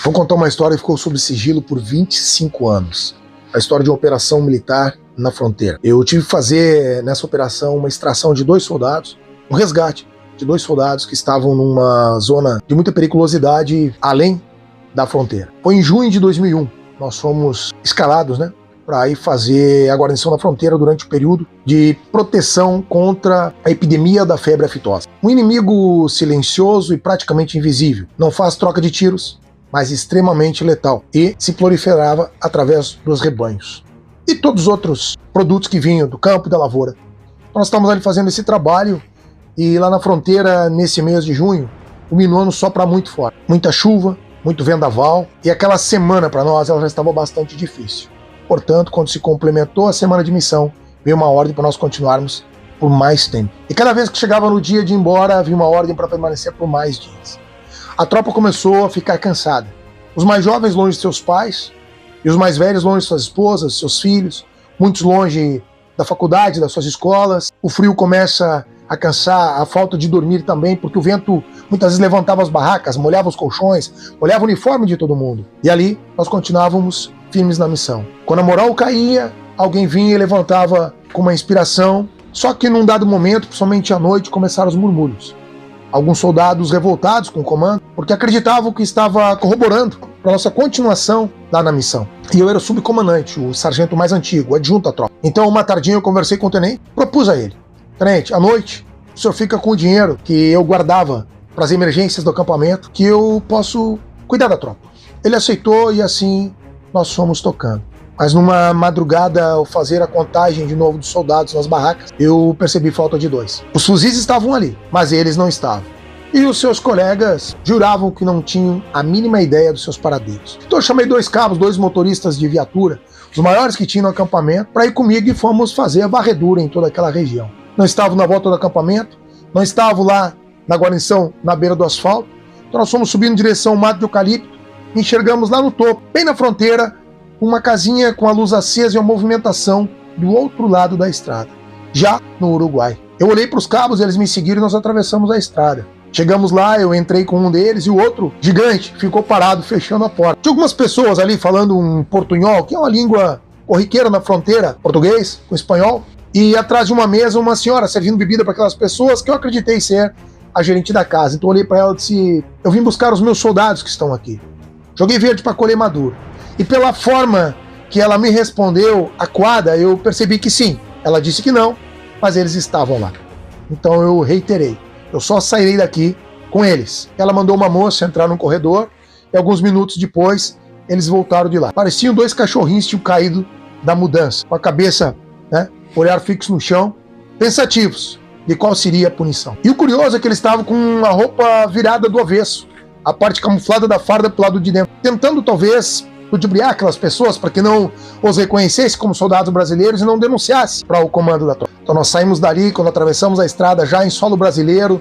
Vou contar uma história que ficou sob sigilo por 25 anos. A história de uma operação militar na fronteira. Eu tive que fazer nessa operação uma extração de 2 soldados, um resgate de 2 soldados que estavam numa zona de muita periculosidade além da fronteira. Foi em junho de 2001. Nós fomos escalados, para ir fazer a guarnição da fronteira durante o período de proteção contra a epidemia da febre aftosa. Um inimigo silencioso e praticamente invisível. Não faz troca de tiros, mas extremamente letal. E se proliferava através dos rebanhos. E todos os outros produtos que vinham do campo e da lavoura. Nós estávamos ali fazendo esse trabalho e lá na fronteira, nesse mês de junho, o minuano sopra muito forte. Muita chuva, muito vendaval. E aquela semana para nós ela já estava bastante difícil. Portanto, quando se complementou a semana de missão, veio uma ordem para nós continuarmos por mais tempo. E cada vez que chegava no dia de ir embora, havia uma ordem para permanecer por mais dias. A tropa começou a ficar cansada. Os mais jovens longe de seus pais, e os mais velhos longe de suas esposas, seus filhos, muitos longe da faculdade, das suas escolas. O frio começa a cansar, a falta de dormir também, porque o vento muitas vezes levantava as barracas, molhava os colchões, molhava o uniforme de todo mundo. E ali nós continuávamos firmes na missão. Quando a moral caía, alguém vinha e levantava com uma inspiração, só que num dado momento, principalmente à noite, começaram os murmúrios. Alguns soldados revoltados com o comando, porque acreditavam que estava corroborando para a nossa continuação lá na missão. E eu era o subcomandante, o sargento mais antigo, o adjunto à tropa. Então, uma tardinha eu conversei com o tenente, propus a ele: tenente, à noite, o senhor fica com o dinheiro que eu guardava para as emergências do acampamento, que eu posso cuidar da tropa. Ele aceitou e assim nós fomos tocando. Mas numa madrugada, ao fazer a contagem de novo dos soldados nas barracas, eu percebi falta de 2. Os fuzis estavam ali, mas eles não estavam. E os seus colegas juravam que não tinham a mínima ideia dos seus paradeiros. Então eu chamei 2 cabos, 2 motoristas de viatura, os maiores que tinham no acampamento, para ir comigo e fomos fazer a varredura em toda aquela região. Não estavam na volta do acampamento, não estavam lá na guarnição, na beira do asfalto. Então nós fomos subindo em direção ao mato de eucalipto e enxergamos lá no topo, bem na fronteira, uma casinha com a luz acesa e uma movimentação do outro lado da estrada, já no Uruguai. Eu olhei para os cabos, eles me seguiram e nós atravessamos a estrada. Chegamos lá, eu entrei com um deles e o outro, gigante, ficou parado, fechando a porta. Tinha algumas pessoas ali falando um portunhol, que é uma língua corriqueira na fronteira, português com espanhol, e atrás de uma mesa uma senhora servindo bebida para aquelas pessoas que eu acreditei ser a gerente da casa. Então eu olhei para ela e disse: eu vim buscar os meus soldados que estão aqui. Joguei verde para colher maduro. E pela forma que ela me respondeu, acuada, eu percebi que sim. Ela disse que não, mas eles estavam lá. Então eu reiterei: eu só sairei daqui com eles. Ela mandou uma moça entrar no corredor e alguns minutos depois eles voltaram de lá. Pareciam 2 cachorrinhos que tinham caído da mudança, com a cabeça, olhar fixo no chão, pensativos de qual seria a punição. E o curioso é que eles estavam com a roupa virada do avesso, a parte camuflada da farda pro lado de dentro, tentando talvez ludibriar aquelas pessoas para que não os reconhecesse como soldados brasileiros e não denunciasse para o comando da tropa. Então nós saímos dali, quando atravessamos a estrada já em solo brasileiro,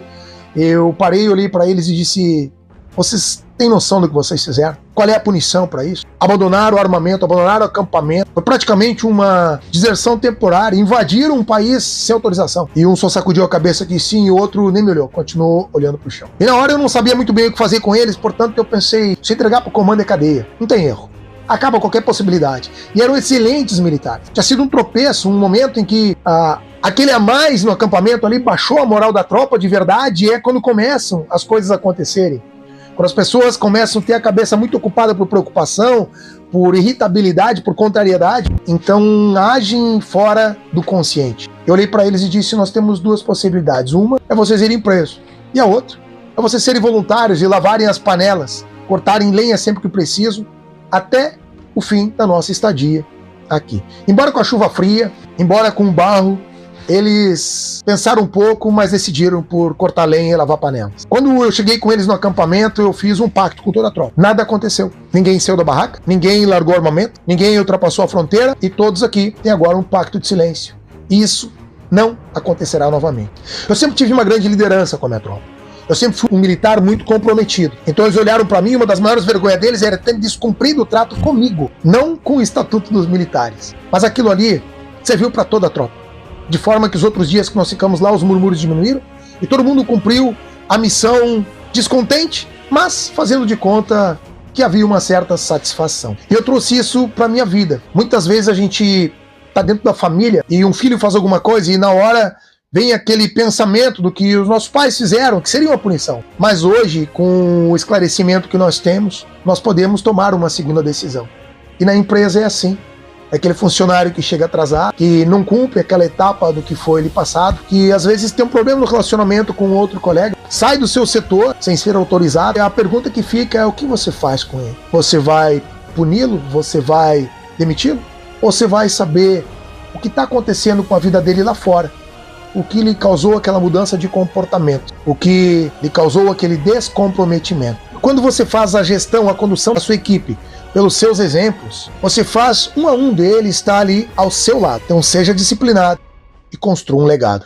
eu parei, olhei para eles e disse: vocês têm noção do que vocês fizeram? Qual é a punição para isso? Abandonaram o armamento, abandonaram o acampamento, foi praticamente uma deserção temporária, invadiram um país sem autorização. E um só sacudiu a cabeça que sim, e o outro nem me olhou, continuou olhando para o chão. E na hora eu não sabia muito bem o que fazer com eles, portanto eu pensei: se entregar para o comando é cadeia, não tem erro. Acaba qualquer possibilidade. E eram excelentes militares. Tinha sido um tropeço, um momento em que aquele a mais no acampamento ali baixou a moral da tropa de verdade, e é quando começam as coisas a acontecerem. Quando as pessoas começam a ter a cabeça muito ocupada por preocupação, por irritabilidade, por contrariedade, então agem fora do consciente. Eu olhei para eles e disse: nós temos 2 possibilidades. Uma é vocês irem presos, e a outra é vocês serem voluntários e lavarem as panelas, cortarem lenha sempre que preciso, até o fim da nossa estadia aqui. Embora com a chuva fria, embora com o barro, eles pensaram um pouco, mas decidiram por cortar lenha e lavar panelas. Quando eu cheguei com eles no acampamento, eu fiz um pacto com toda a tropa. Nada aconteceu. Ninguém saiu da barraca, ninguém largou armamento, ninguém ultrapassou a fronteira, e todos aqui têm agora um pacto de silêncio. Isso não acontecerá novamente. Eu sempre tive uma grande liderança com a minha tropa. Eu sempre fui um militar muito comprometido. Então eles olharam para mim, e uma das maiores vergonhas deles era ter descumprido o trato comigo, não com o estatuto dos militares. Mas aquilo ali serviu para toda a tropa. De forma que os outros dias que nós ficamos lá, os murmúrios diminuíram e todo mundo cumpriu a missão descontente, mas fazendo de conta que havia uma certa satisfação. E eu trouxe isso para minha vida. Muitas vezes a gente tá dentro da família e um filho faz alguma coisa e na hora vem aquele pensamento do que os nossos pais fizeram, que seria uma punição. Mas hoje, com o esclarecimento que nós temos, nós podemos tomar uma segunda decisão. E na empresa é assim. É aquele funcionário que chega atrasado, que não cumpre aquela etapa do que foi lhe passado, que às vezes tem um problema no relacionamento com outro colega, sai do seu setor sem ser autorizado. E a pergunta que fica é: o que você faz com ele? Você vai puni-lo? Você vai demiti-lo? Ou você vai saber o que está acontecendo com a vida dele lá fora? O que lhe causou aquela mudança de comportamento? O que lhe causou aquele descomprometimento? Quando você faz a gestão, a condução da sua equipe pelos seus exemplos, você faz um a um dele estar ali ao seu lado. Então seja disciplinado e construa um legado.